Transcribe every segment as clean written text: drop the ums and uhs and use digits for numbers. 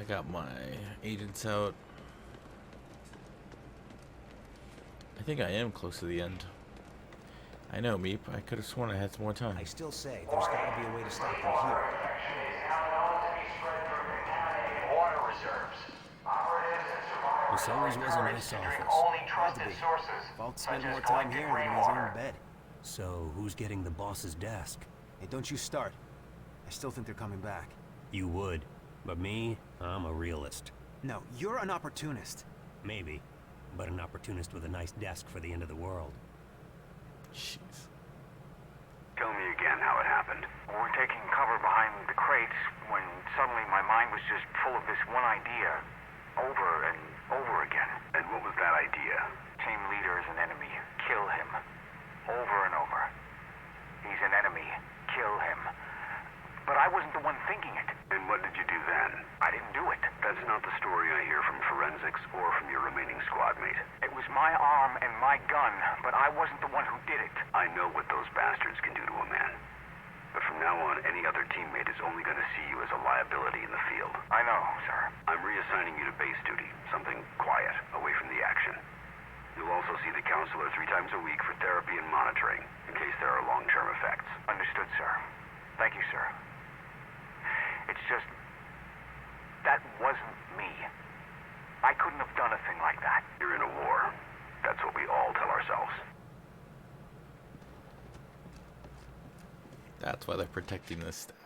I got my agents out. I think I am close to the end. I know, Meep. I could have sworn I had some more time. I still say there's gotta be a way to stop them here. This always was a nice office. Had to be. Falk spent more time here than in his own bed. So, who's getting the boss's desk? Hey, don't you start. I still think they're coming back. You would. But me, I'm a realist. No, you're an opportunist. Maybe. But an opportunist with a nice desk for the end of the world. Jeez. Tell me again how it happened. We were taking cover behind the crates when suddenly my mind was just full of this one idea. Over and over again. And what was that idea? Team leader is an enemy. Kill him. Over and over. He's an enemy. Kill him. But I wasn't the one thinking it. And what did you do then? I didn't do it. That's not the story I hear from forensics or from your remaining squad mate. It was my arm and my gun, but I wasn't the one who did it. I know what those bastards can do to a man. But from now on, any other teammate is only going to see you as a liability in the field. I know, sir. I'm reassigning you to base duty, something quiet, away from the action. You'll also see the counselor 3 times a week for therapy and monitoring, in case there are long-term effects. Understood, sir. Thank you, sir. It's just... that wasn't me. I couldn't have done a thing like that. You're in a war. That's what we all tell ourselves. That's why they're protecting this staff.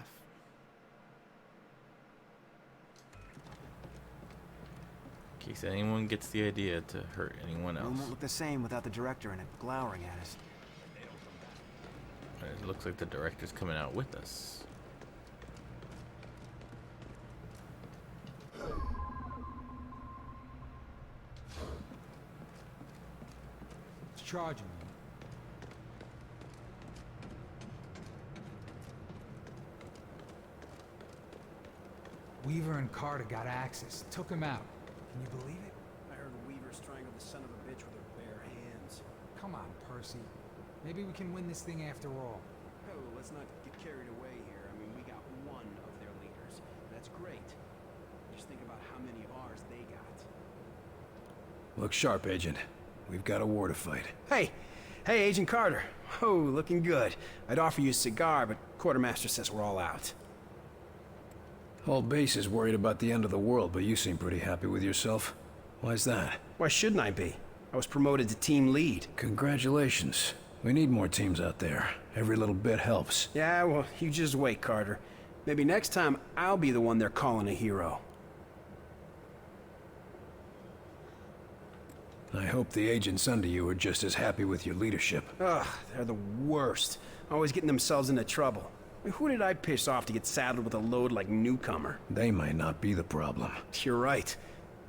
In case anyone gets the idea to hurt anyone It else. won't look the same without the director in it, glowering at us. It looks like the director's coming out with us. It's charging me. Weaver and Carter got access, took him out. Can you believe it? I heard Weaver strangled the son of a bitch with her bare hands. Come on, Percy. Maybe we can win this thing after all. Oh, let's not get carried away here. I mean, we got one of their leaders. That's great. Just think about how many of ours they got. Look sharp, Agent. We've got a war to fight. Hey! Hey, Agent Carter. Oh, looking good. I'd offer you a cigar, but Quartermaster says we're all out. Whole base is worried about the end of the world, but you seem pretty happy with yourself. Why's that? Why shouldn't I be? I was promoted to team lead. Congratulations. We need more teams out there. Every little bit helps. Yeah, well, you just wait, Carter. Maybe next time I'll be the one they're calling a hero. I hope the agents under you are just as happy with your leadership. Ugh, they're the worst. Always getting themselves into trouble. I mean, who did I piss off to get saddled with a load like newcomer? They might not be the problem. You're right.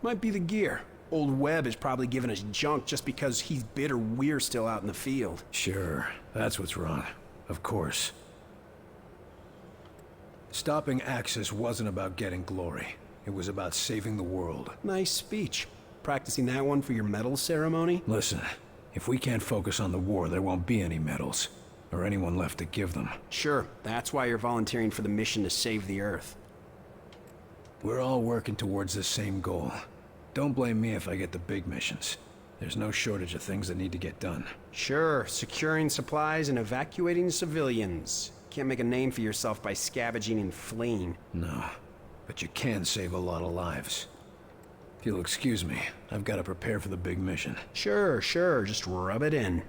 Might be the gear. Old Webb is probably giving us junk just because he's bitter we're still out in the field. Sure, that's what's wrong. Of course. Stopping Axis wasn't about getting glory. It was about saving the world. Nice speech. Practicing that one for your medal ceremony? Listen, if we can't focus on the war, there won't be any medals. Or anyone left to give them. Sure, that's why you're volunteering for the mission to save the Earth. We're all working towards the same goal. Don't blame me if I get the big missions. There's no shortage of things that need to get done. Sure, securing supplies and evacuating civilians. Can't make a name for yourself by scavenging and fleeing. No, but you can save a lot of lives. If you'll excuse me, I've got to prepare for the big mission. Sure, just rub it in.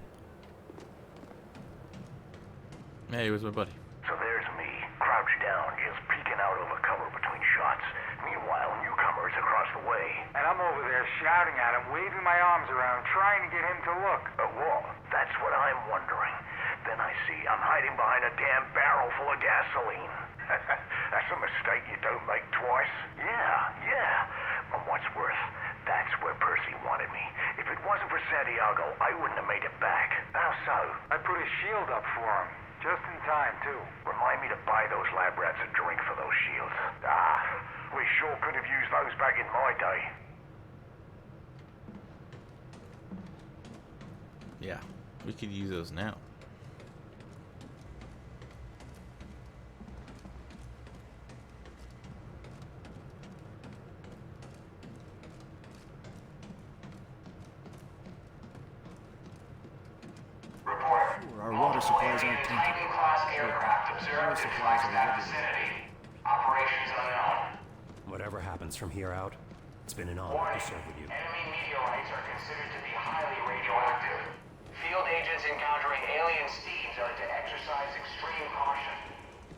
Hey, where's my buddy? So there's me, crouched down, just peeking out over cover between shots. Meanwhile, newcomers across the way. And I'm over there shouting at him, waving my arms around, trying to get him to look. At what? That's what I'm wondering. Then I see I'm hiding behind a damn barrel full of gasoline. That's a mistake you don't make twice. Yeah. And what's worse, that's where Percy wanted me. If it wasn't for Santiago, I wouldn't have made it back. How so? I put a shield up for him. Just in time, too. Remind me to buy those lab rats a drink for those shields. We sure could have used those back in my day. Yeah, we could use those now. skies aren't tinted. Class aircraft observed in flight to that vicinity. Operations unknown. Whatever happens from here out, it's been an honor to Warning. serve with you. Enemy meteorites are considered to be highly radioactive. Field agents encountering alien seeds are to exercise extreme caution.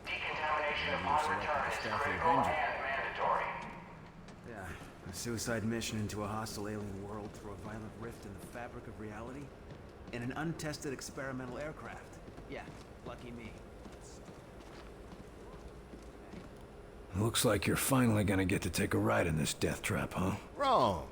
Decontamination upon return is critical and mandatory. Yeah, a suicide mission into a hostile alien world through a violent rift in the fabric of reality? In an untested experimental aircraft? Yeah, lucky me. Looks like you're finally gonna get to take a ride in this death trap, huh? Wrong.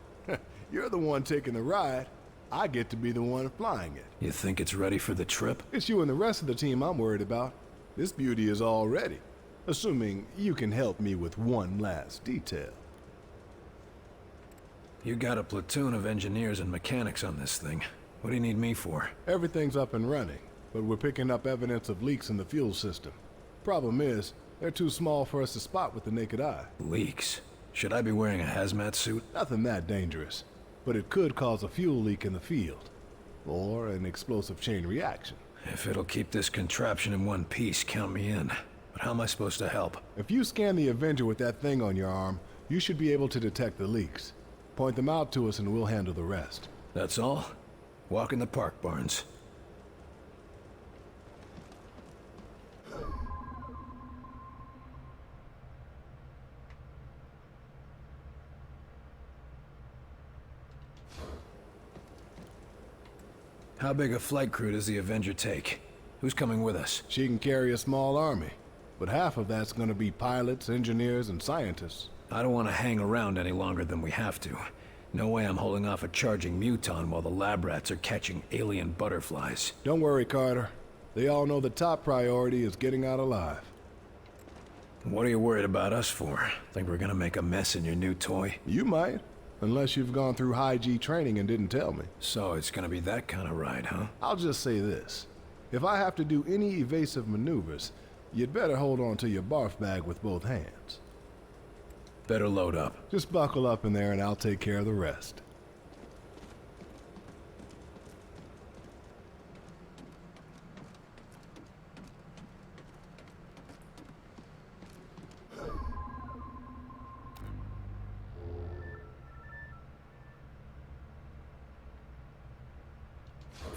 You're the one taking the ride. I get to be the one flying it. You think it's ready for the trip? It's you and the rest of the team I'm worried about. This beauty is all ready. Assuming you can help me with one last detail. You got a platoon of engineers and mechanics on this thing. What do you need me for? Everything's up and running, but we're picking up evidence of leaks in the fuel system. Problem is, they're too small for us to spot with the naked eye. Leaks? Should I be wearing a hazmat suit? Nothing that dangerous, but it could cause a fuel leak in the field, or an explosive chain reaction. If it'll keep this contraption in one piece, count me in. But how am I supposed to help? If you scan the Avenger with that thing on your arm, you should be able to detect the leaks. Point them out to us and we'll handle the rest. That's all? Walk in the park, Barnes. How big a flight crew does the Avenger take? Who's coming with us? She can carry a small army, but half of that's gonna be pilots, engineers, and scientists. I don't want to hang around any longer than we have to. No way I'm holding off a charging muton while the lab rats are catching alien butterflies. Don't worry, Carter. They all know the top priority is getting out alive. What are you worried about us for? Think we're gonna make a mess in your new toy? You might, unless you've gone through high-G training and didn't tell me. So it's gonna be that kind of ride, huh? I'll just say this. If I have to do any evasive maneuvers, you'd better hold on to your barf bag with both hands. Better load up. Just buckle up in there and I'll take care of the rest.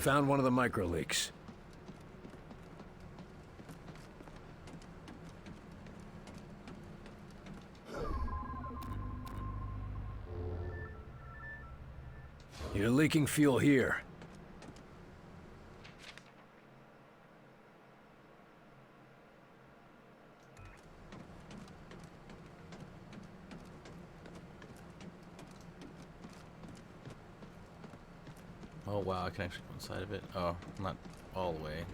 Found one of the micro leaks. You're leaking fuel here. Oh wow, I can actually go inside of it. Oh, not all the way.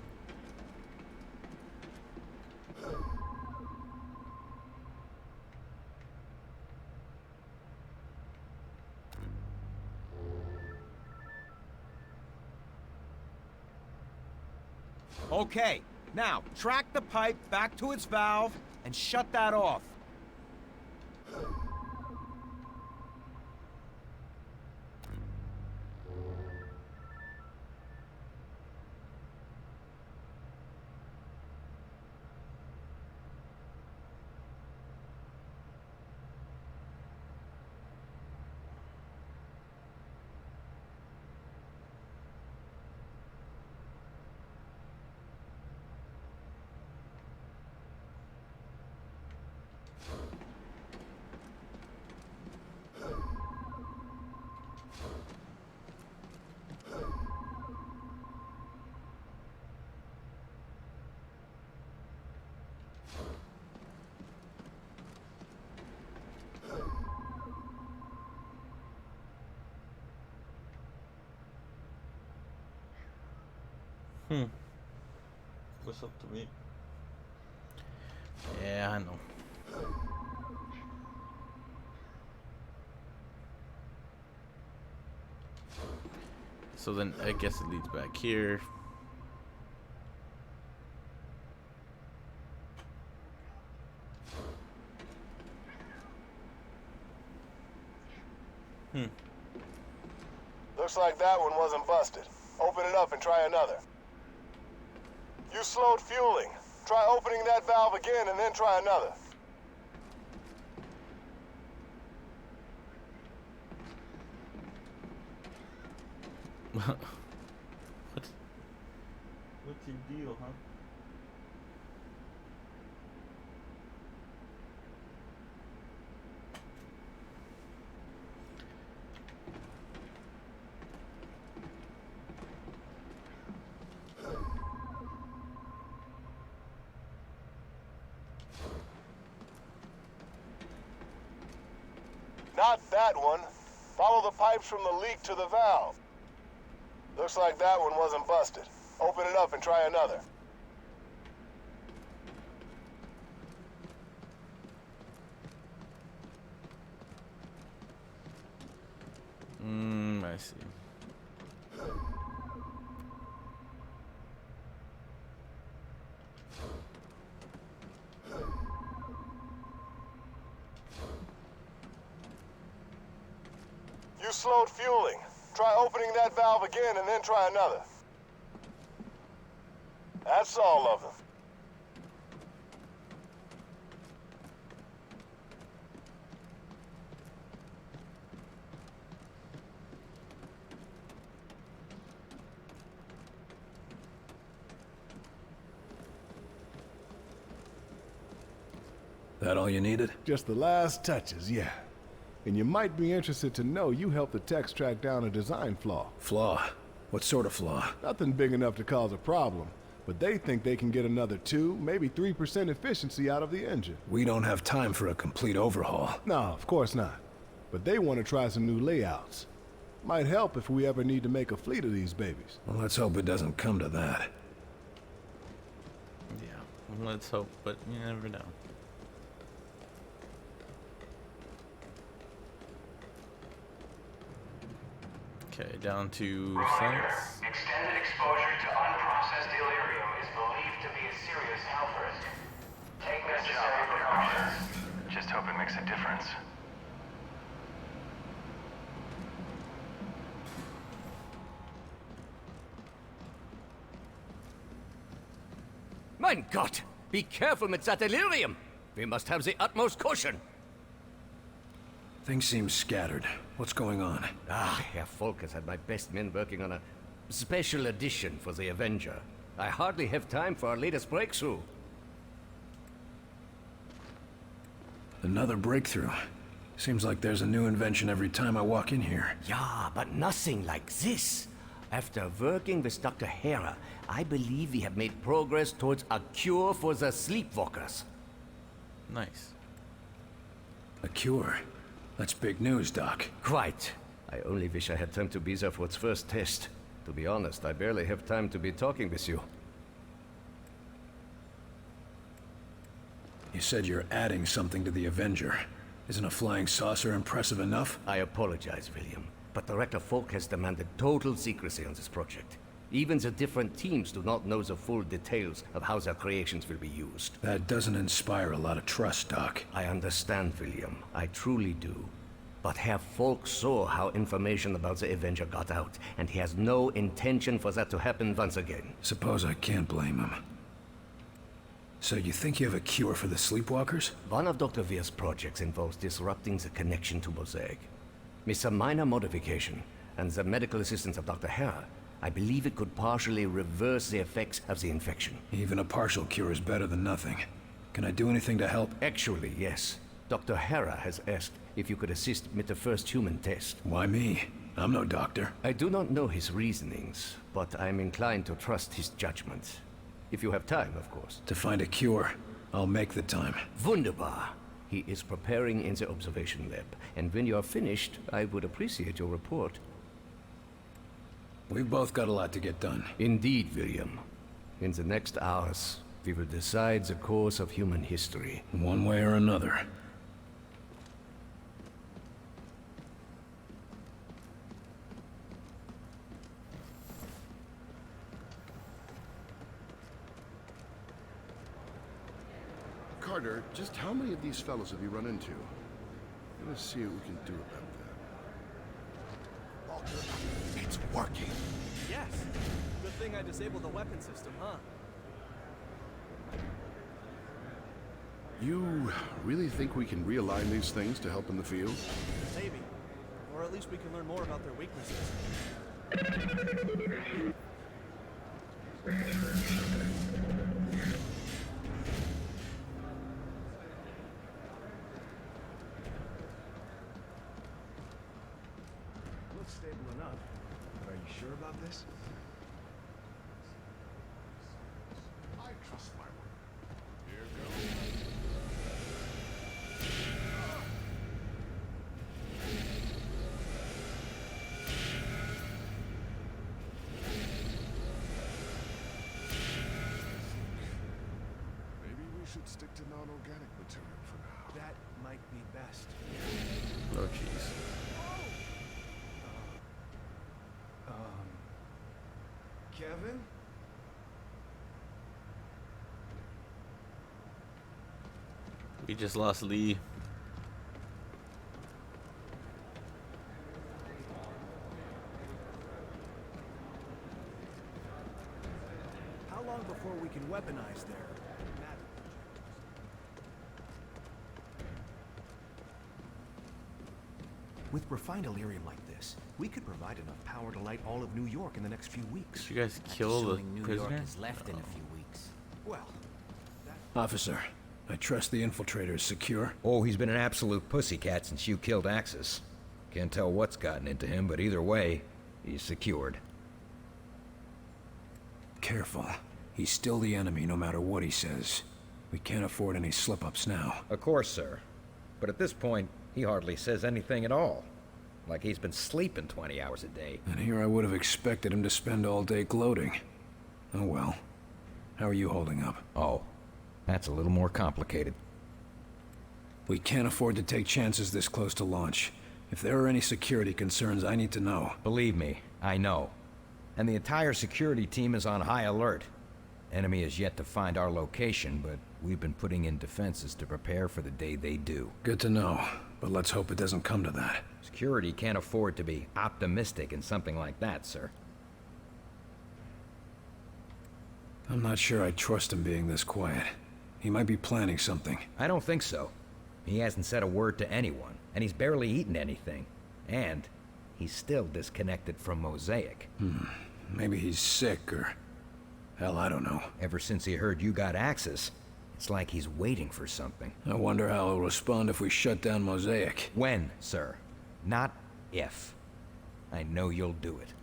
Okay, now track the pipe back to its valve and shut that off. What's up to me? Yeah, I know. So then I guess it leads back here. Looks like that one wasn't busted. Open it up and try another. You slowed fueling. Try opening that valve again and then try another. What? What's your deal, huh? Not that one. Follow the pipes from the leak to the valve. Looks like that one wasn't busted. Open it up and try another. I see. You slowed fueling. Try opening that valve again and then try another. That's all of them. That all you needed? Just the last touches, yeah. And you might be interested to know you helped the techs track down a design flaw. Flaw? What sort of flaw? Nothing big enough to cause a problem, but they think they can get another 2, maybe 3% efficiency out of the engine. We don't have time for a complete overhaul. No, of course not. But they want to try some new layouts. Might help if we ever need to make a fleet of these babies. Well, let's hope it doesn't come to that. Yeah, let's hope, but you never know. Okay, down to science. Extended exposure to unprocessed delirium is believed to be a serious health risk. Take necessary precautions. Just hope it makes a difference. Mein Gott! Be careful with that delirium! We must have the utmost caution! Things seem scattered. What's going on? Herr Volk has had my best men working on a special edition for the Avenger. I hardly have time for our latest breakthrough. Another breakthrough. Seems like there's a new invention every time I walk in here. Yeah, but nothing like this. After working with Dr. Hera, I believe we have made progress towards a cure for the sleepwalkers. Nice. A cure? That's big news, Doc. Quite. I only wish I had time to be there for its first test. To be honest, I barely have time to be talking with you. You said you're adding something to the Avenger. Isn't a flying saucer impressive enough? I apologize, William, but Director Falk has demanded total secrecy on this project. Even the different teams do not know the full details of how their creations will be used. That doesn't inspire a lot of trust, Doc. I understand, William. I truly do. But Herr Falk saw how information about the Avenger got out, and he has no intention for that to happen once again. Suppose I can't blame him. So you think you have a cure for the sleepwalkers? One of Dr. Weir's projects involves disrupting the connection to Mosaic. With some minor modification, and the medical assistance of Dr. Hera, I believe it could partially reverse the effects of the infection. Even a partial cure is better than nothing. Can I do anything to help? Actually, yes. Dr. Hera has asked if you could assist with the first human test. Why me? I'm no doctor. I do not know his reasonings, but I'm inclined to trust his judgment. If you have time, of course. To find a cure, I'll make the time. Wunderbar. He is preparing in the observation lab, and when you are finished, I would appreciate your report. We've both got a lot to get done. Indeed, William. In the next hours, we will decide the course of human history. One way or another. Carter, just how many of these fellows have you run into? Let's see what we can do about that. It's working. Yes. Good thing I disabled the weapon system, huh? You really think we can realign these things to help in the field? Maybe. Or at least we can learn more about their weaknesses. Looks stable enough. But are you sure about this? I trust my work. Here goes. Maybe we should stick to non-organic material for now. That might be best. Oh, jeez. Kevin? We just lost Lee. How long before we can weaponize their matter? With refined Illyrium like this, we could provide enough power to light all of New York in the next few weeks. Did you guys kill the New prisoner? York is left in a few weeks. Well, Officer, I trust the infiltrator is secure. Oh, he's been an absolute pussycat since you killed Axis. Can't tell what's gotten into him, but either way, he's secured. Careful. He's still the enemy no matter what he says. We can't afford any slip-ups now. Of course, sir. But at this point, he hardly says anything at all. Like he's been sleeping 20 hours a day. And here I would have expected him to spend all day gloating. Oh well. How are you holding up? Oh, that's a little more complicated. We can't afford to take chances this close to launch. If there are any security concerns, I need to know. Believe me, I know. And the entire security team is on high alert. Enemy has yet to find our location, but we've been putting in defenses to prepare for the day they do. Good to know, but let's hope it doesn't come to that. Security can't afford to be optimistic in something like that, sir. I'm not sure I trust him being this quiet. He might be planning something. I don't think so. He hasn't said a word to anyone, and he's barely eaten anything. And he's still disconnected from Mosaic. Maybe he's sick or... hell, I don't know. Ever since he heard you got Axis, it's like he's waiting for something. I wonder how he'll respond if we shut down Mosaic. When, sir? Not if. I know you'll do it.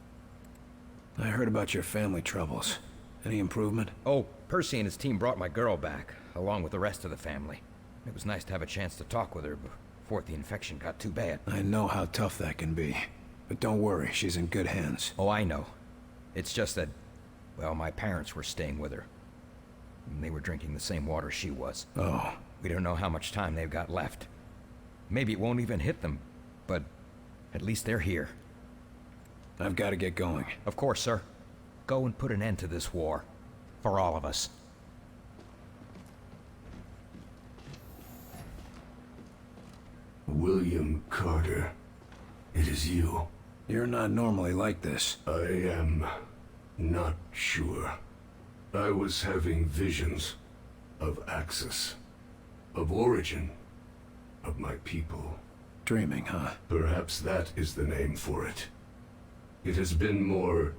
I heard about your family troubles. Any improvement? Oh, Percy and his team brought my girl back, along with the rest of the family. It was nice to have a chance to talk with her before the infection got too bad. I know how tough that can be. But don't worry, she's in good hands. Oh, I know. It's just that, well, my parents were staying with her. And they were drinking the same water she was. Oh. We don't know how much time they've got left. Maybe it won't even hit them, but at least they're here. I've got to get going. Of course, sir. Go and put an end to this war. For all of us. William Carter, it is you. You're not normally like this. I am not sure. I was having visions of Axis, of origin, of my people. Dreaming, huh? Perhaps that is the name for it. It has been more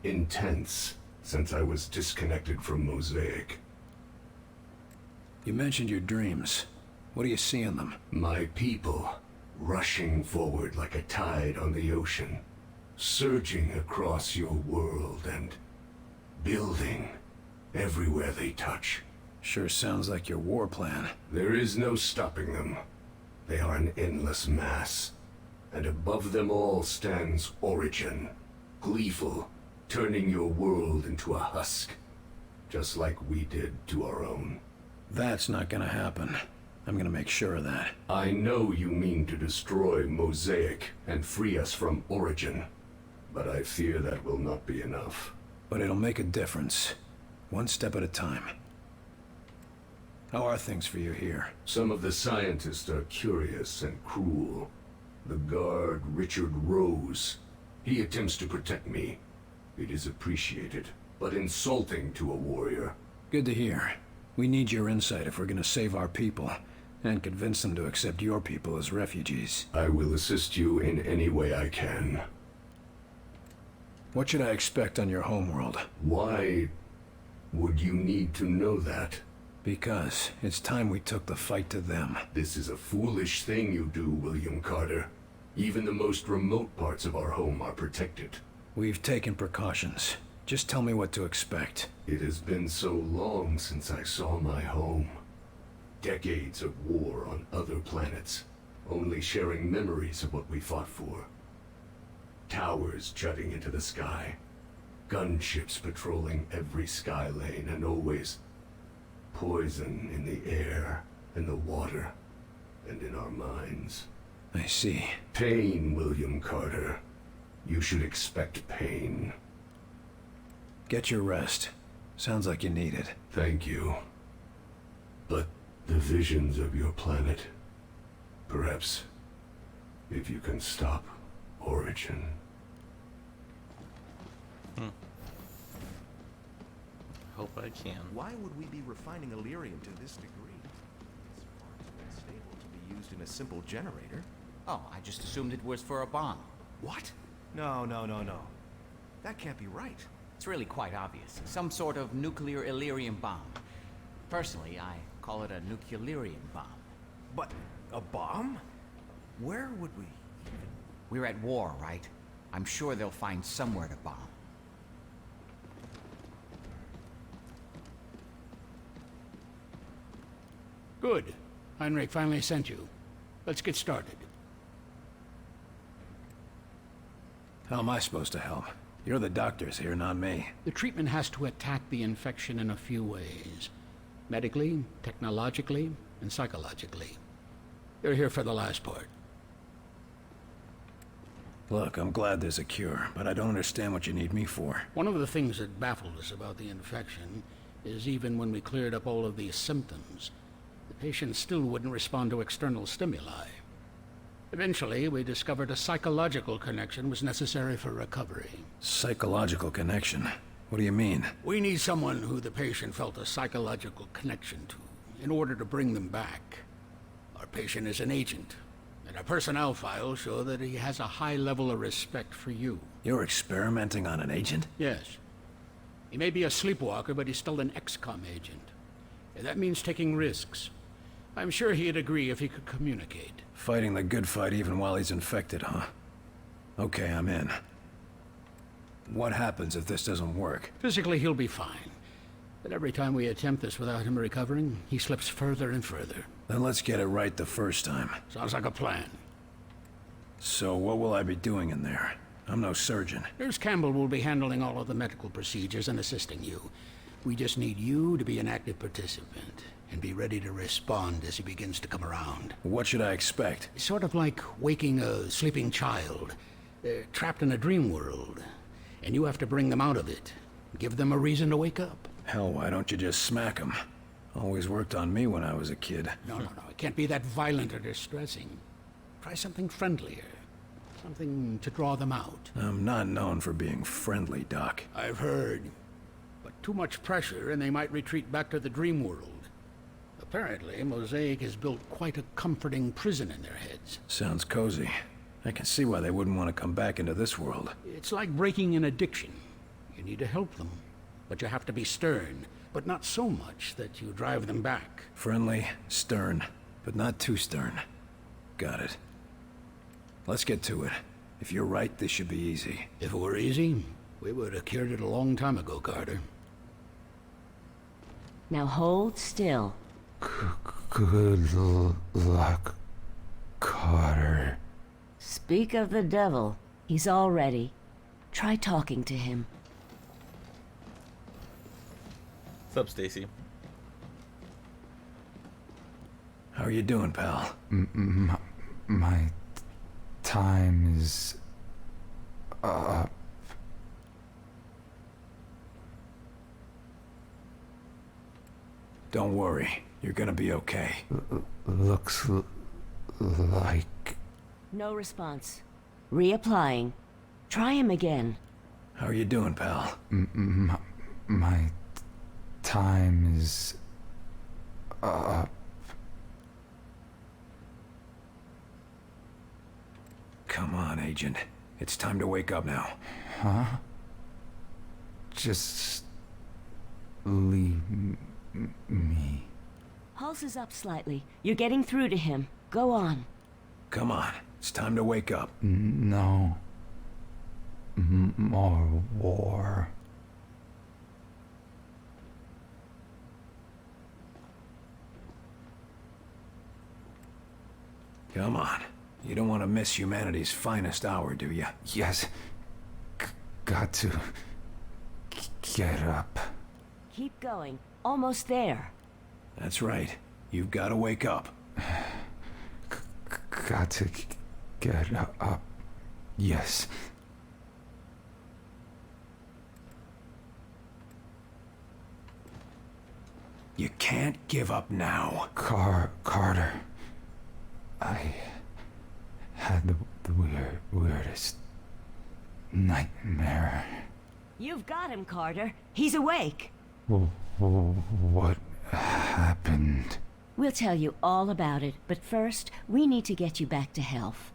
intense since I was disconnected from Mosaic. You mentioned your dreams. What do you see in them? My people, rushing forward like a tide on the ocean, surging across your world and building everywhere they touch. Sure sounds like your war plan. There is no stopping them. They are an endless mass. And above them all stands Origin, gleeful, turning your world into a husk, just like we did to our own. That's not gonna happen. I'm gonna make sure of that. I know you mean to destroy Mosaic and free us from Origin, but I fear that will not be enough. But it'll make a difference. One step at a time. How are things for you here? Some of the scientists are curious and cruel. The guard, Richard Rose, he attempts to protect me. It is appreciated, but insulting to a warrior. Good to hear. We need your insight if we're gonna save our people, and convince them to accept your people as refugees. I will assist you in any way I can. What should I expect on your homeworld? Why would you need to know that? Because it's time we took the fight to them. This is a foolish thing you do, William Carter. Even the most remote parts of our home are protected. We've taken precautions. Just tell me what to expect. It has been so long since I saw my home. Decades of war on other planets, only sharing memories of what we fought for. Towers jutting into the sky, gunships patrolling every sky lane, and always poison in the air, in the water, and in our minds. I see. Pain, William Carter. You should expect pain. Get your rest. Sounds like you need it. Thank you. But the visions of your planet, perhaps, if you can stop Origin. Hope I can. Why would we be refining Illyrium to this degree? It's far too unstable to be used in a simple generator. Oh, I just assumed it was for a bomb. What? No. That can't be right. It's really quite obvious. Some sort of nuclear Illyrium bomb. Personally, I call it a nuclearium bomb. But a bomb? Where would we even... We're at war, right? I'm sure they'll find somewhere to bomb. Good. Heinrich finally sent you. Let's get started. How am I supposed to help? You're the doctors here, not me. The treatment has to attack the infection in a few ways. Medically, technologically, and psychologically. You're here for the last part. Look, I'm glad there's a cure, but I don't understand what you need me for. One of the things that baffled us about the infection is even when we cleared up all of these symptoms, the patient still wouldn't respond to external stimuli. Eventually, we discovered a psychological connection was necessary for recovery. Psychological connection? What do you mean? We need someone who the patient felt a psychological connection to in order to bring them back. Our patient is an agent, and our personnel files show that he has a high level of respect for you. You're experimenting on an agent? Yes. He may be a sleepwalker, but he's still an XCOM agent. That means taking risks. I'm sure he'd agree if he could communicate. Fighting the good fight even while he's infected, huh? Okay, I'm in. What happens if this doesn't work? Physically, he'll be fine. But every time we attempt this without him recovering, he slips further and further. Then let's get it right the first time. Sounds like a plan. So what will I be doing in there? I'm no surgeon. Nurse Campbell will be handling all of the medical procedures and assisting you. We just need you to be an active participant and be ready to respond as he begins to come around. What should I expect? Sort of like waking a sleeping child. They're trapped in a dream world, and you have to bring them out of it. Give them a reason to wake up. Hell, why don't you just smack them? Always worked on me when I was a kid. No. It can't be that violent or distressing. Try something friendlier. Something to draw them out. I'm not known for being friendly, Doc. I've heard. But too much pressure and they might retreat back to the dream world. Apparently, Mosaic has built quite a comforting prison in their heads. Sounds cozy. I can see why they wouldn't want to come back into this world. It's like breaking an addiction. You need to help them, but you have to be stern, but not so much that you drive them back. Friendly, stern, but not too stern. Got it. Let's get to it. If you're right, this should be easy. If it were easy, we would have cured it a long time ago, Carter. Now hold still. Good luck, Carter. Speak of the devil. He's all ready. Try talking to him. What's up, Stacy? How are you doing, pal? My time is up. Don't worry. You're gonna be okay. Looks like... No response. Reapplying. Try him again. How are you doing, pal? My time is Come on, Agent. It's time to wake up now. Huh? Just leave me. Pulse is up slightly. You're getting through to him. Go on. Come on. It's time to wake up. No. More war. Come on. You don't want to miss humanity's finest hour, do you? Yes. Got to get up. Keep going. Almost there. That's right. You've got to wake up. Got to get up. Yes. You can't give up now. Carter. I had the weirdest nightmare. You've got him, Carter. He's awake. What happened? We'll tell you all about it, but first, we need to get you back to health.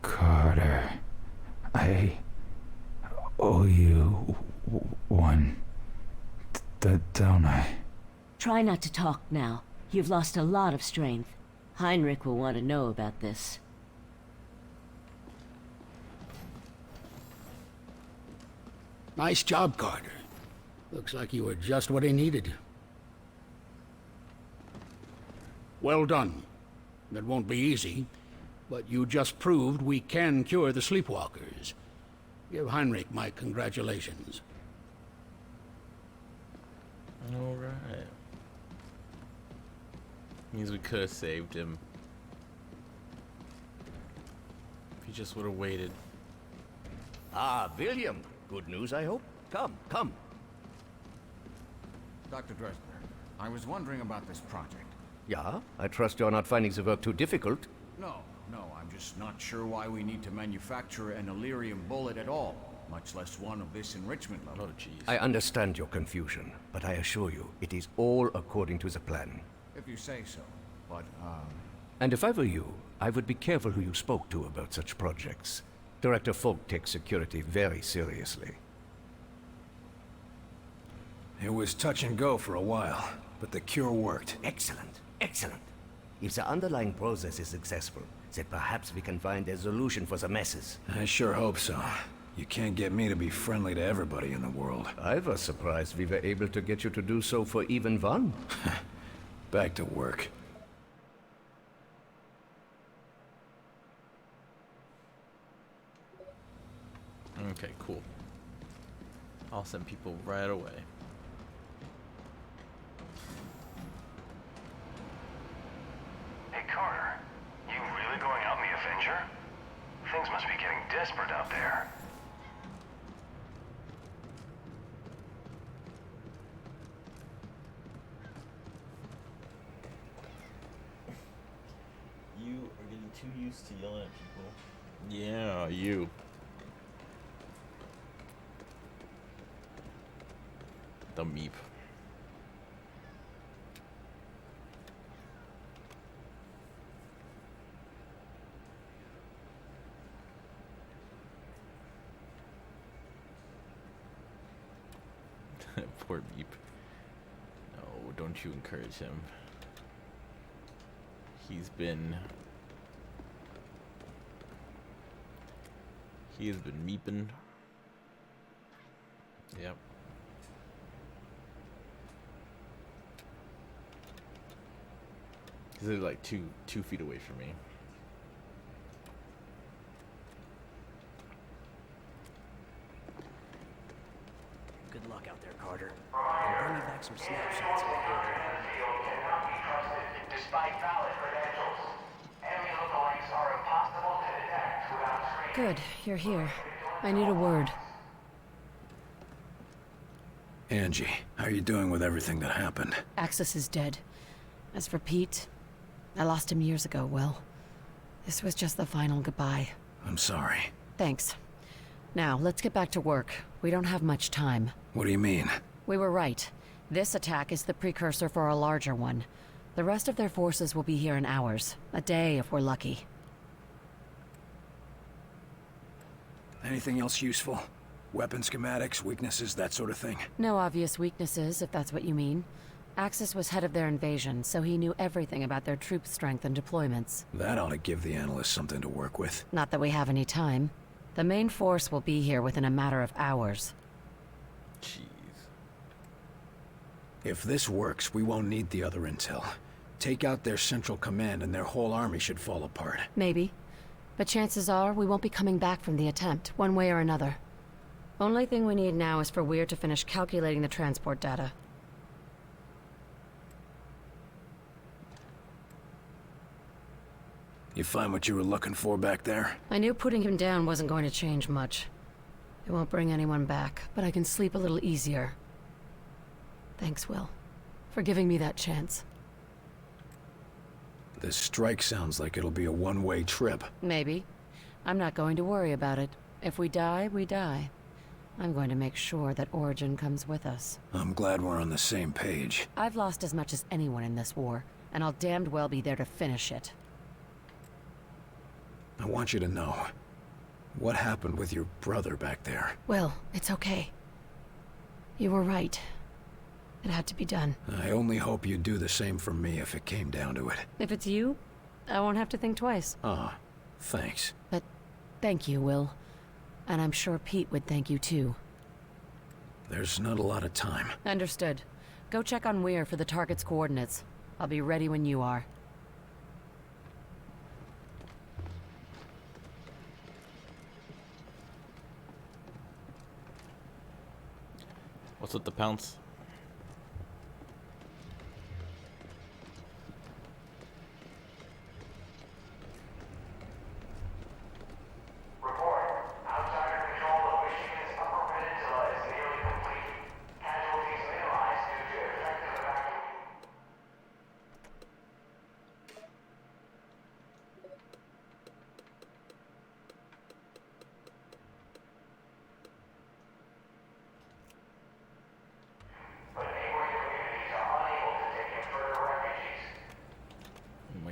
Carter, I owe you one, don't I? Try not to talk now. You've lost a lot of strength. Heinrich will want to know about this. Nice job, Carter. Looks like you were just what he needed. Well done. It won't be easy, but you just proved we can cure the sleepwalkers. Give Heinrich my congratulations. All right. Means we could have saved him. If he just would have waited. Ah, William. Good news, I hope. Come. Dr. Dresner, I was wondering about this project. Yeah? I trust you're not finding the work too difficult. No, I'm just not sure why we need to manufacture an Illyrium bullet at all, much less one of this enrichment level. Oh, jeez. I understand your confusion, but I assure you, it is all according to the plan. If you say so, but, And if I were you, I would be careful who you spoke to about such projects. Director Folk takes security very seriously. It was touch and go for a while, but the cure worked. Excellent. If the underlying process is successful, then perhaps we can find a solution for the messes. I sure hope so. You can't get me to be friendly to everybody in the world. I was surprised we were able to get you to do so for even one. Back to work. Okay, cool. I'll send people right away. Hey, Carter. You really going out in the Avenger? Things must be getting desperate out there. You are getting too used to yelling at people. Yeah, you. The meep. Poor meep. No, don't you encourage him. He's been meeping. Yep. He's like two feet away from me. Good luck out there, Carter. I'll bring you back some snapshots. Despite valid credentials, enemy lookalikes are impossible to detect without training. Good, you're here. I need a word. Angie, how are you doing with everything that happened? Axis is dead. As for Pete, I lost him years ago, Will. This was just the final goodbye. I'm sorry. Thanks. Now, let's get back to work. We don't have much time. What do you mean? We were right. This attack is the precursor for a larger one. The rest of their forces will be here in hours. A day if we're lucky. Anything else useful? Weapon schematics, weaknesses, that sort of thing? No obvious weaknesses, if that's what you mean. Axis was head of their invasion, so he knew everything about their troop strength and deployments. That ought to give the analysts something to work with. Not that we have any time. The main force will be here within a matter of hours. Jeez. If this works, we won't need the other intel. Take out their central command and their whole army should fall apart. Maybe. But chances are we won't be coming back from the attempt, one way or another. Only thing we need now is for Weir to finish calculating the transport data. You find what you were looking for back there? I knew putting him down wasn't going to change much. It won't bring anyone back, but I can sleep a little easier. Thanks, Will, for giving me that chance. This strike sounds like it'll be a one-way trip. Maybe. I'm not going to worry about it. If we die, we die. I'm going to make sure that Origin comes with us. I'm glad we're on the same page. I've lost as much as anyone in this war, and I'll damned well be there to finish it. I want you to know, what happened with your brother back there? Will, it's okay. You were right. It had to be done. I only hope you'd do the same for me if it came down to it. If it's you, I won't have to think twice. Thanks. But thank you, Will. And I'm sure Pete would thank you too. There's not a lot of time. Understood. Go check on Weir for the target's coordinates. I'll be ready when you are. What's with the pounce?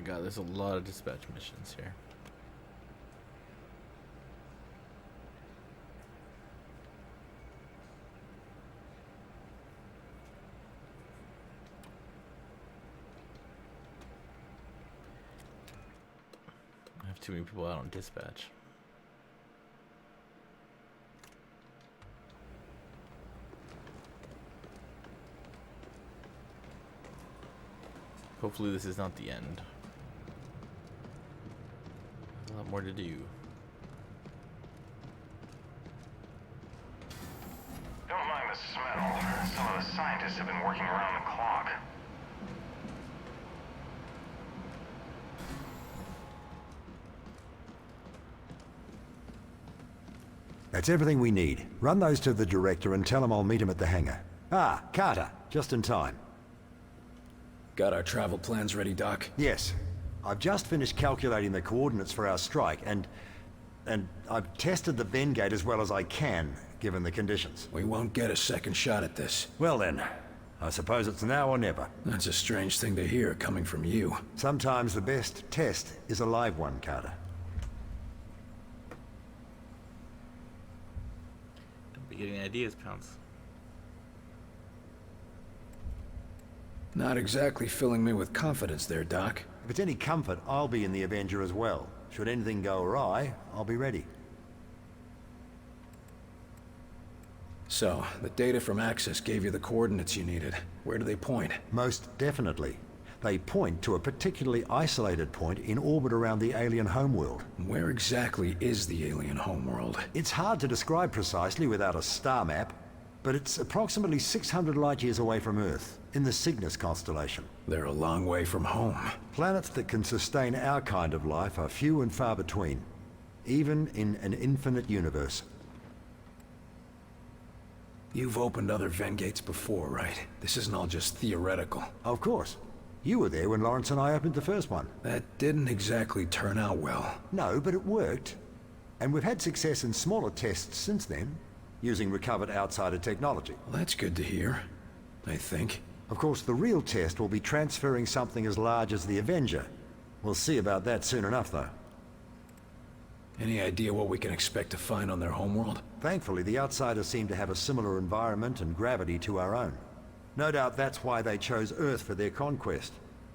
God, there's a lot of dispatch missions here. I have too many people out on dispatch. Hopefully this is not the end. A lot more to do. Don't mind the smell. Some of the scientists have been working around the clock. That's everything we need. Run those to the director and tell him I'll meet him at the hangar. Ah, Carter, just in time. Got our travel plans ready, Doc? Yes. I've just finished calculating the coordinates for our strike, and I've tested the Ven gate as well as I can, given the conditions. We won't get a second shot at this. Well then, I suppose it's now or never. That's a strange thing to hear coming from you. Sometimes the best test is a live one, Carter. Don't be getting ideas, Pounce. Not exactly filling me with confidence there, Doc. If it's any comfort, I'll be in the Avenger as well. Should anything go awry, I'll be ready. So, the data from Axis gave you the coordinates you needed. Where do they point? Most definitely. They point to a particularly isolated point in orbit around the alien homeworld. Where exactly is the alien homeworld? It's hard to describe precisely without a star map, but it's approximately 600 light-years away from Earth, in the Cygnus constellation. They're a long way from home. Planets that can sustain our kind of life are few and far between, even in an infinite universe. You've opened other Ven gates before, right? This isn't all just theoretical. Of course. You were there when Lawrence and I opened the first one. That didn't exactly turn out well. No, but it worked. And we've had success in smaller tests since then, using recovered outsider technology. Well, that's good to hear. I think. Of course, the real test will be transferring something as large as the Avenger. We'll see about that soon enough, though. Any idea what we can expect to find on their homeworld? Thankfully, the Outsiders seem to have a similar environment and gravity to our own. No doubt that's why they chose Earth for their conquest.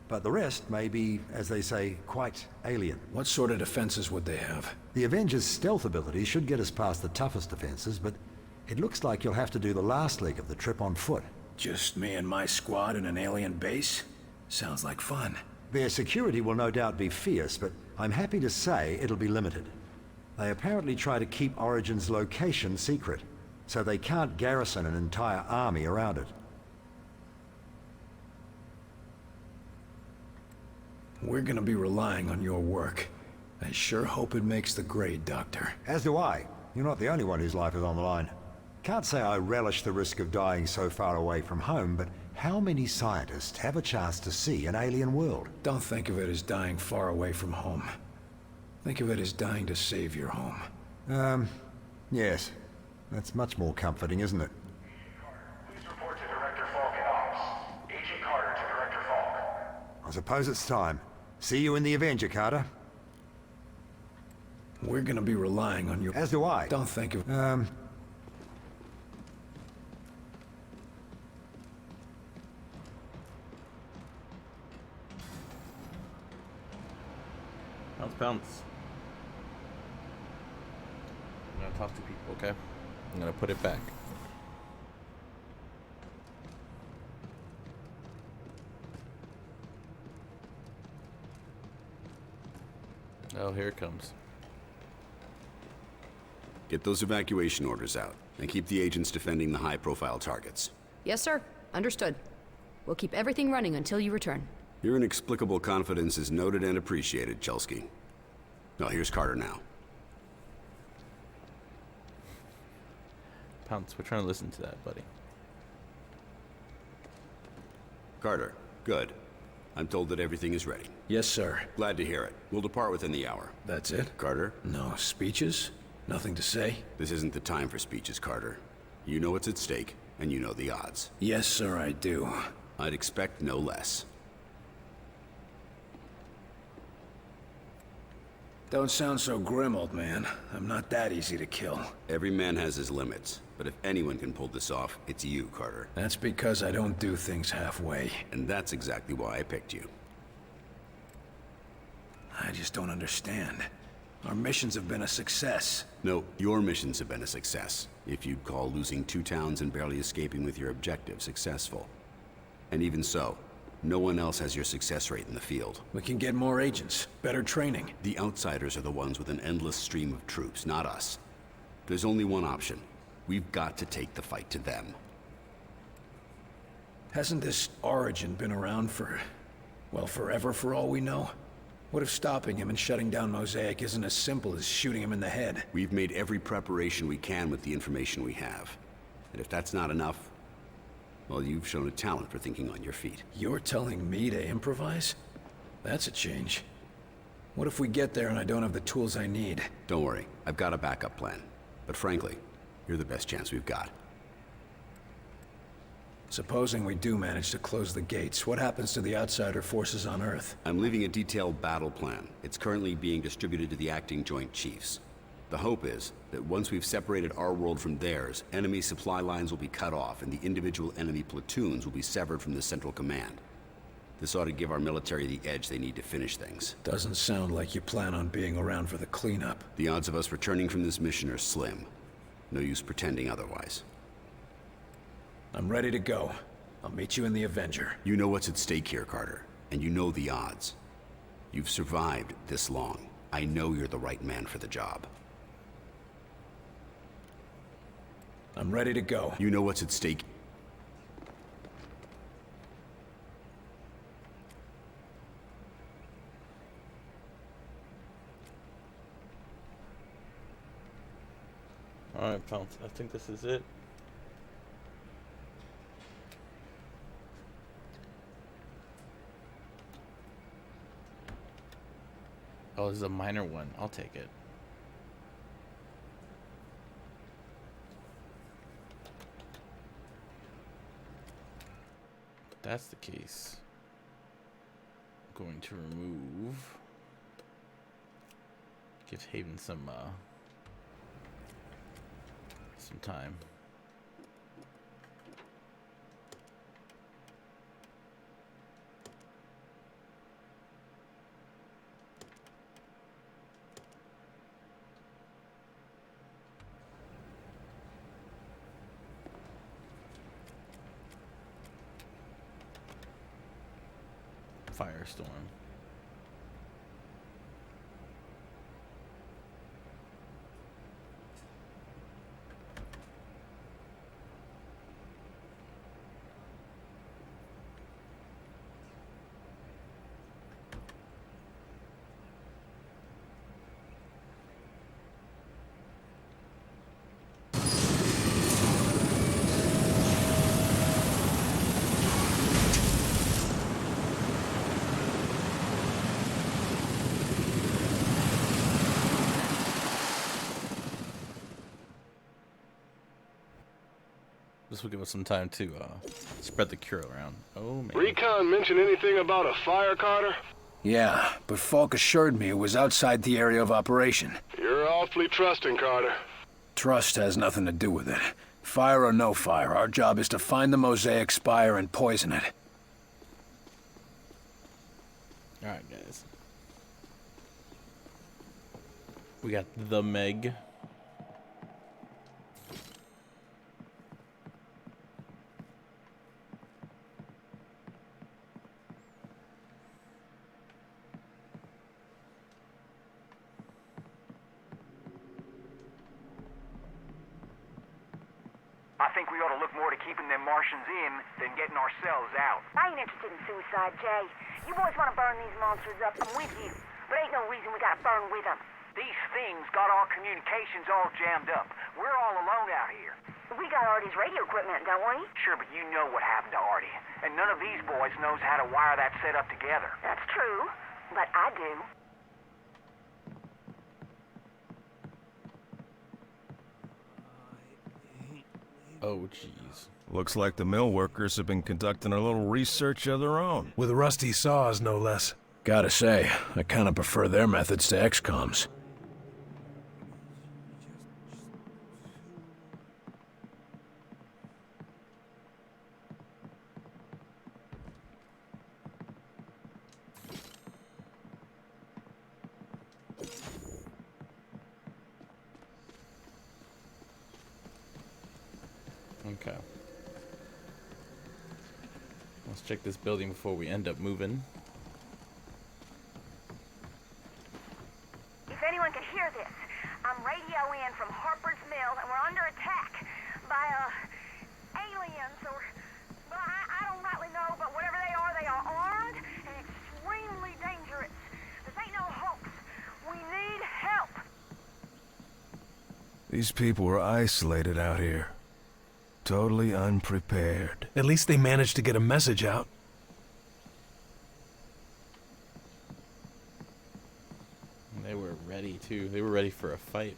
But the rest may be, as they say, quite alien. What sort of defenses would they have? The Avengers' stealth ability should get us past the toughest defenses, but it looks like you'll have to do the last leg of the trip on foot. Just me and my squad in an alien base? Sounds like fun. Their security will no doubt be fierce, but I'm happy to say it'll be limited. They apparently try to keep Origin's location secret, so they can't garrison an entire army around it. We're gonna be relying on your work. I sure hope it makes the grade, Doctor. As do I. You're not the only one whose life is on the line. Can't say I relish the risk of dying so far away from home, but how many scientists have a chance to see an alien world? Don't think of it as dying far away from home. Think of it as dying to save your home. Yes. That's much more comforting, isn't it? Please report to Director Falk in Ops. Agent Carter to Director Falk. I suppose it's time. See you in the Avenger, Carter. We're gonna be relying on your... As do I. Don't think of... Bounce. I'm gonna talk to people, okay? I'm gonna put it back. Oh, here it comes. Get those evacuation orders out, and keep the agents defending the high-profile targets. Yes, sir. Understood. We'll keep everything running until you return. Your inexplicable confidence is noted and appreciated, Chelsky. Oh, here's Carter now. Pounce, we're trying to listen to that, buddy. Carter, good. I'm told that everything is ready. Yes, sir. Glad to hear it. We'll depart within the hour. That's it? Carter? No speeches? Nothing to say? This isn't the time for speeches, Carter. You know what's at stake, and you know the odds. Yes, sir, I do. I'd expect no less. Don't sound so grim, old man. I'm not that easy to kill. Every man has his limits, but if anyone can pull this off, it's you, Carter. That's because I don't do things halfway. And that's exactly why I picked you. I just don't understand. Our missions have been a success. No, your missions have been a success. If you'd call losing 2 towns and barely escaping with your objective successful. And even so, no one else has your success rate in the field. We can get more agents, better training. The Outsiders are the ones with an endless stream of troops, not us. There's only one option. We've got to take the fight to them. Hasn't this Origin been around for, well, forever for all we know? What if stopping him and shutting down Mosaic isn't as simple as shooting him in the head? We've made every preparation we can with the information we have. And if that's not enough, well, you've shown a talent for thinking on your feet. You're telling me to improvise? That's a change. What if we get there and I don't have the tools I need? Don't worry, I've got a backup plan. But frankly, you're the best chance we've got. Supposing we do manage to close the gates, what happens to the Outsider forces on Earth? I'm leaving a detailed battle plan. It's currently being distributed to the acting Joint Chiefs. The hope is that once we've separated our world from theirs, enemy supply lines will be cut off and the individual enemy platoons will be severed from the central command. This ought to give our military the edge they need to finish things. Doesn't sound like you plan on being around for the cleanup. The odds of us returning from this mission are slim. No use pretending otherwise. I'm ready to go. I'll meet you in the Avenger. You know what's at stake here, Carter, and you know the odds. You've survived this long. I know you're the right man for the job. I'm ready to go. You know what's at stake. Alright, Pounce, I think this is it. Oh, this is a minor one. I'll take it. that's the case, I'm going to remove. Give Haven some time. Firestorm. This will give us some time to spread the cure around. Oh man. Recon mention anything about a fire, Carter? Yeah, but Falk assured me it was outside the area of operation. You're awfully trusting, Carter. Trust has nothing to do with it. Fire or no fire, our job is to find the Mosaic Spire and poison it. Alright, guys. We got the Meg. I think we ought to look more to keeping them Martians in than getting ourselves out. I ain't interested in suicide, Jay. You boys want to burn these monsters up, I'm with you. But ain't no reason we gotta burn with them. These things got our communications all jammed up. We're all alone out here. We got Artie's radio equipment, don't we? Sure, but you know what happened to Artie. And none of these boys knows how to wire that setup together. That's true, but I do. Oh, jeez. Looks like the mill workers have been conducting a little research of their own. With rusty saws, no less. Gotta say, I kinda prefer their methods to XCOM's. Okay. Let's check this building before we end up moving. If anyone can hear this, I'm radio in from Harper's Mill, and we're under attack by, aliens, or... Well, I don't rightly know, but whatever they are armed and extremely dangerous. This ain't no hoax. We need help. These people were isolated out here. Totally unprepared. At least they managed to get a message out. They were ready too. They were ready for a fight.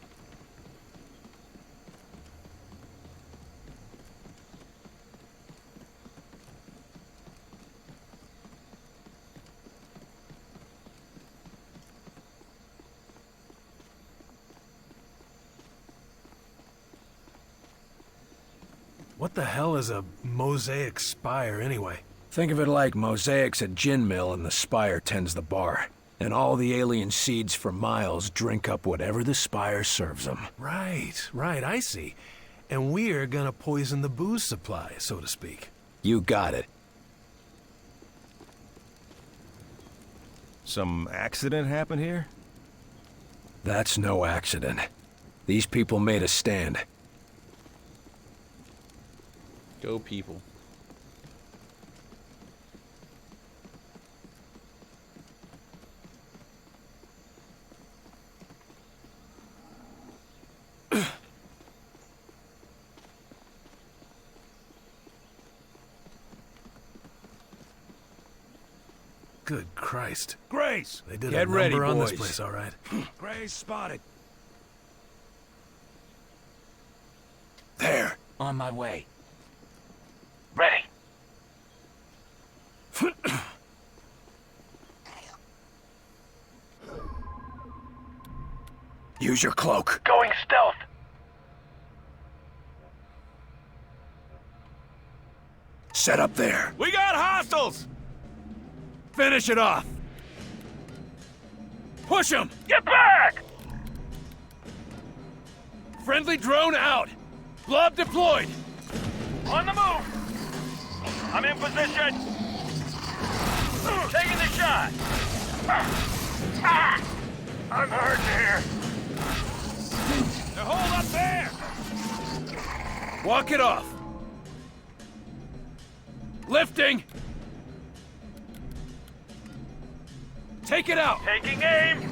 What the hell is a Mosaic Spire, anyway? Think of it like Mosaic's a gin mill and the Spire tends the bar. And all the alien seeds for miles drink up whatever the Spire serves them. Right, I see. And we're gonna poison the booze supply, so to speak. You got it. Some accident happened here? That's no accident. These people made a stand. Go people. Good Christ. Grace! They did Get a ready, number on this boys. place, all right. Grace spotted. There. On my way. Ready. Use your cloak. Going stealth. Set up there. We got hostiles! Finish it off. Push him! Get back! Friendly drone out. Blob deployed. On the move. I'm in position. Taking the shot. I'm hurting here. They're holed up there! Walk it off. Lifting. Take it out. Taking aim.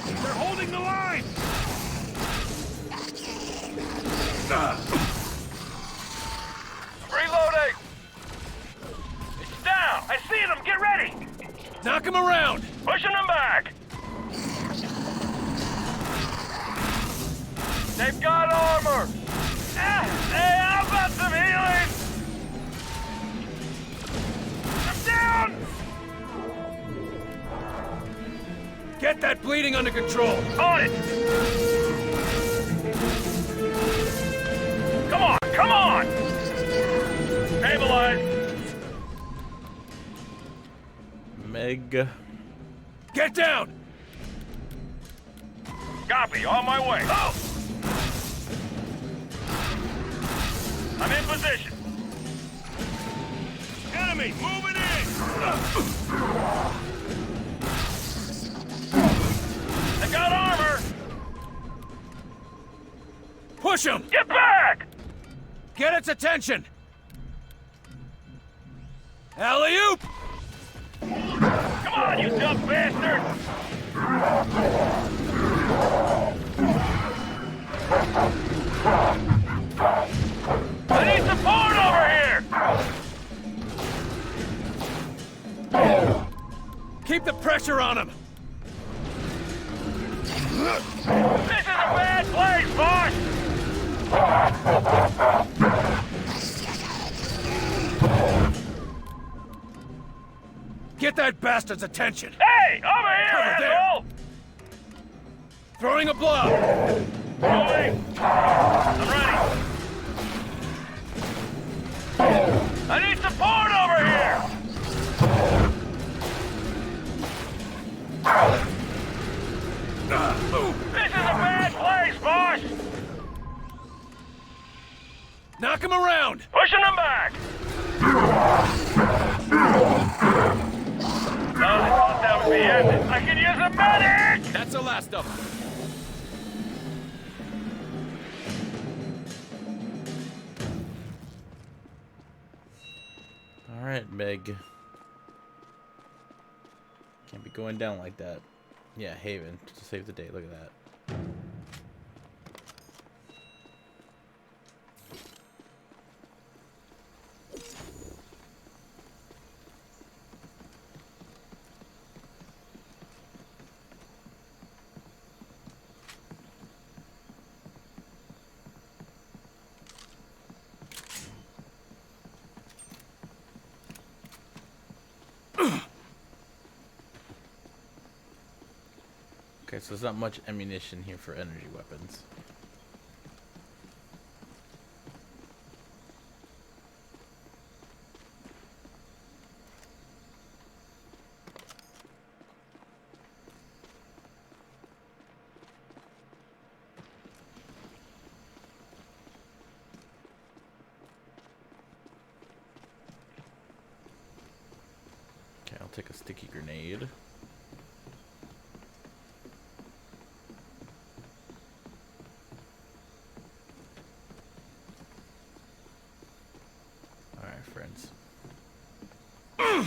They're holding the line! Reloading. It's down. I see them. Get ready. Knock him around. Pushing them back. They've got armor. Hey, how about some healing? I'm down. Get that bleeding under control. On it. Come on, come on. Stabilize. Meg. Get down. Copy, on my way. Oh! I'm in position. Enemy, moving in! I got armor! Push him! Get back! Get its attention! Alley-oop! Come on, you dumb bastard! I need support over here! Keep the pressure on him! This is a bad place, boss! Get that bastard's attention! Hey! Over here, Cover asshole! There. Throwing a blow! Moving! I'm ready! I need support over here! This is a bad place, boss! Knock him around! Pushing him back! I thought that would be it. I can use a medic! That's the last of them. Alright, Meg. Can't be going down like that. Yeah, Haven, to save the day. Look at that. Okay, so there's not much ammunition here for energy weapons. Okay, I'll take a sticky grenade. Friends. No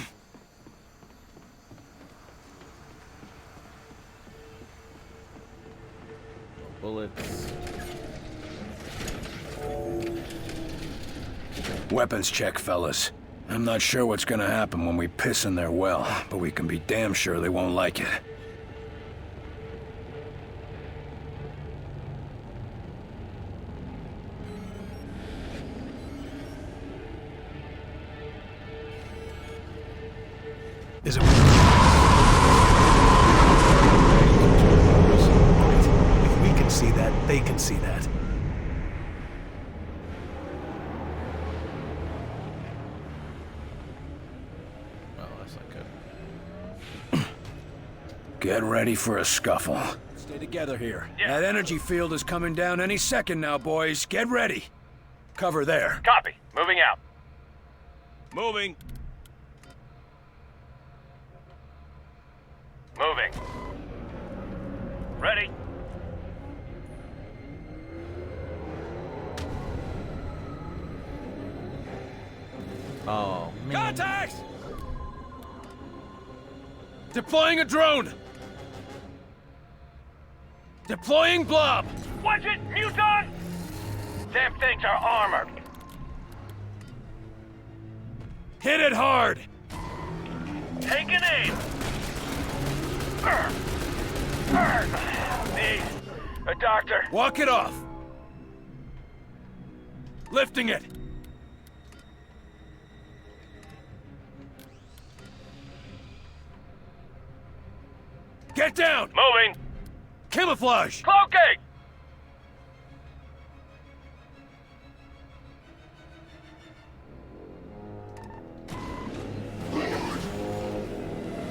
bullets. Weapons check, fellas. I'm not sure what's gonna happen when we piss in their well, but we can be damn sure they won't like it. Is it... If we can see that, they can see that. Oh, that's not good. Get ready for a scuffle. Stay together here. Yeah. That energy field is coming down any second now, boys. Get ready. Cover there. Copy. Moving out. Moving. Moving. Ready. Oh, man. Contact! Deploying a drone! Deploying blob! Watch it, Muton! Damn things are armored. Hit it hard! Take an aim. Need a doctor. Walk it off! Lifting it! Get down! Moving. Camouflage! Cloaking!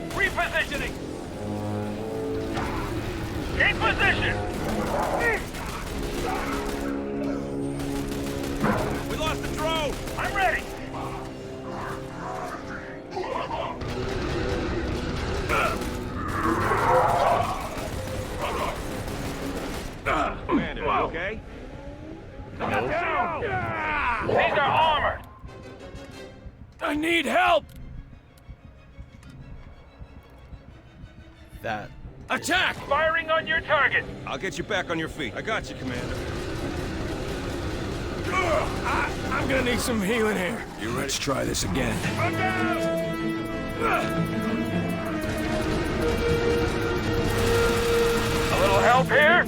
Repositioning! In position! We lost the drone! I'm ready! Commander, you okay? These are armored! I need help! That... Attack! Firing on your target! I'll get you back on your feet. I got you, Commander. I'm gonna need some healing here. You ready? Let's try this again. A little help here?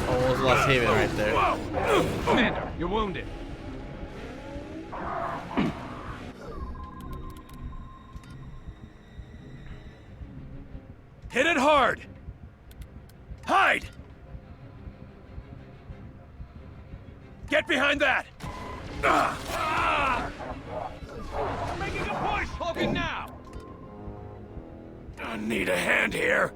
Almost lost Haven right there. Commander, you're wounded. Hit it hard! Hide! Get behind that! Making a push! Cloaking now! I need a hand here.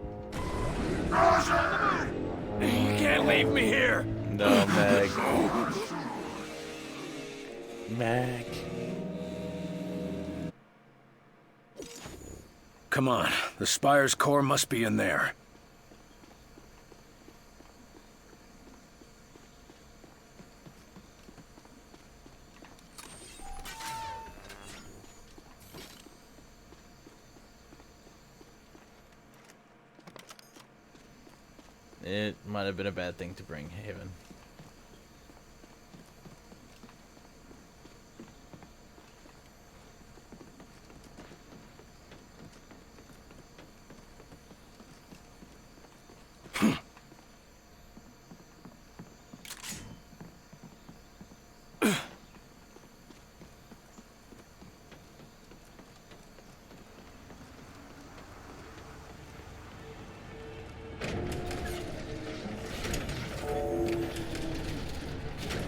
You can't leave me here. No, Meg. Meg. Come on, the Spire's core must be in there. It might have been a bad thing to bring Haven.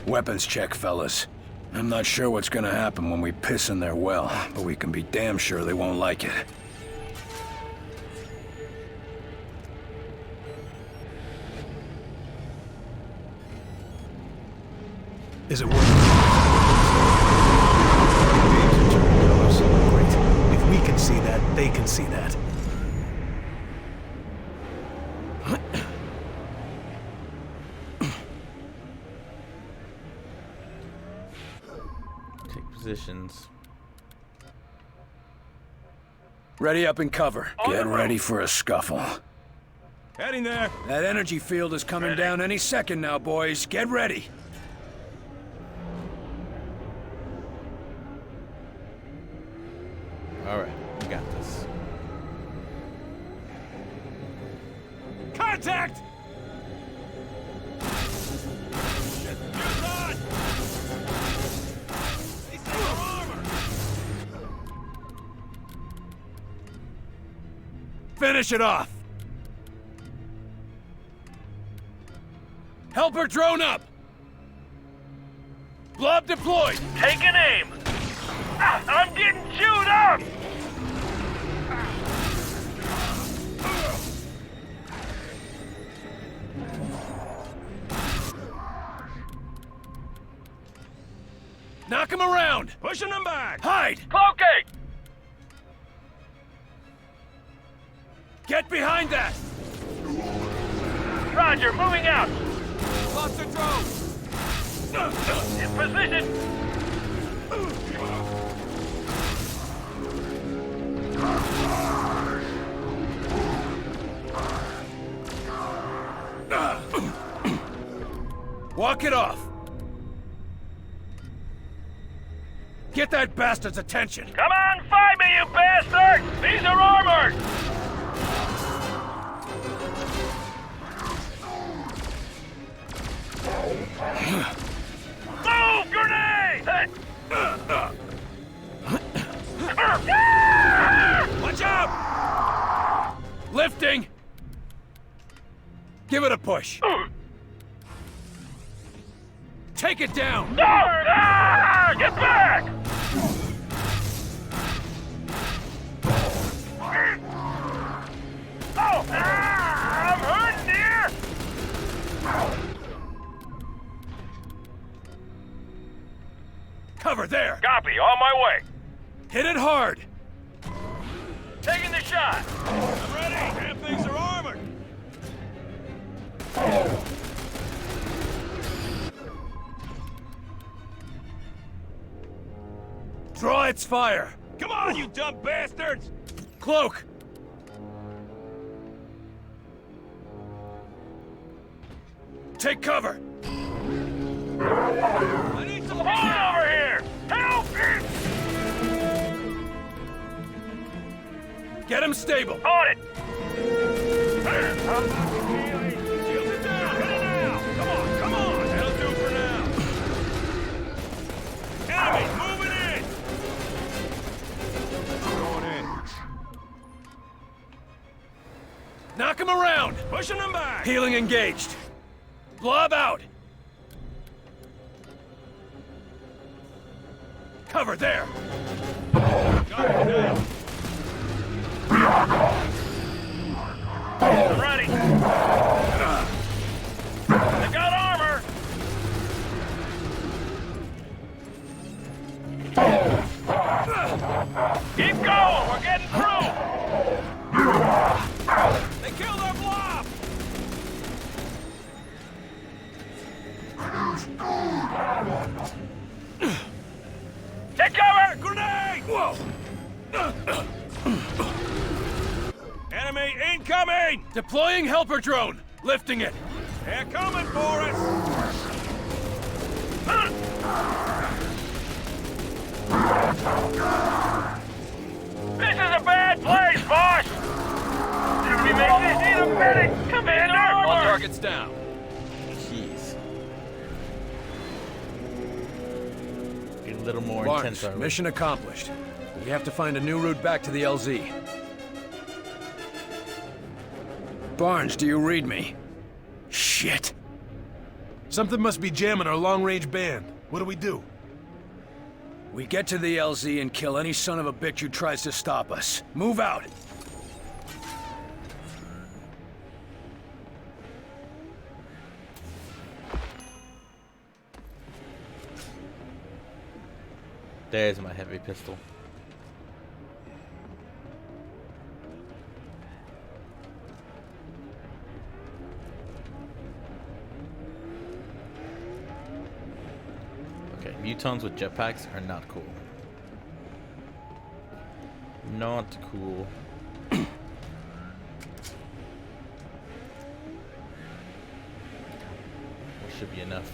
Weapons check, fellas. I'm not sure what's gonna happen when we piss in their well, but we can be damn sure they won't like it. Is it working? Great. If we can see that, they can see that. Positions. Ready up and cover. Get ready for a scuffle. Heading there. That energy field is coming down any second now, boys. Get ready. Alright, we got this. Contact! Finish it off! Helper drone up! Blob deployed! Take an aim! I'm getting chewed up! Knock him around! Pushing them back! Hide! Cloaking! Get behind that! Roger, moving out! Lots of drones! In position! Walk it off! Get that bastard's attention! Come on, fight me, you bastard! These are armored! Move, grenade! Watch out! Lifting! Give it a push. Take it down! No! Ah! Get back! Oh! Ah! I'm hurting here! Cover there! Copy, on my way. Hit it hard! Taking the shot. I'm ready. Damn things are armored. Draw its fire! Come on, you dumb bastards! Cloak! Take cover! I need some help over here! Help! Get him stable! On it! Shields it down! Hit it now! Come on! That'll do for now! Enemy, moving in! Going in. Knock him around! Pushing them back! Healing engaged! Blob out! Cover there! Got it now. I'm ready! They got armor! Keep going! We're getting through! They killed our blob! Take cover! Grenade! Whoa! Enemy incoming! Deploying helper drone! Lifting it! They're coming for us! This is a bad place, boss! We make this need a medic! Commander! All targets down. Jeez. Get a little more intense, Barnes, are we? mission accomplished. We have to find a new route back to the LZ. Barnes, do you read me? Shit! Something must be jamming our long-range band. What do we do? We get to the LZ and kill any son of a bitch who tries to stop us. Move out! There's my heavy pistol. Okay, mutons with jetpacks are not cool. Not cool. Well, should be enough.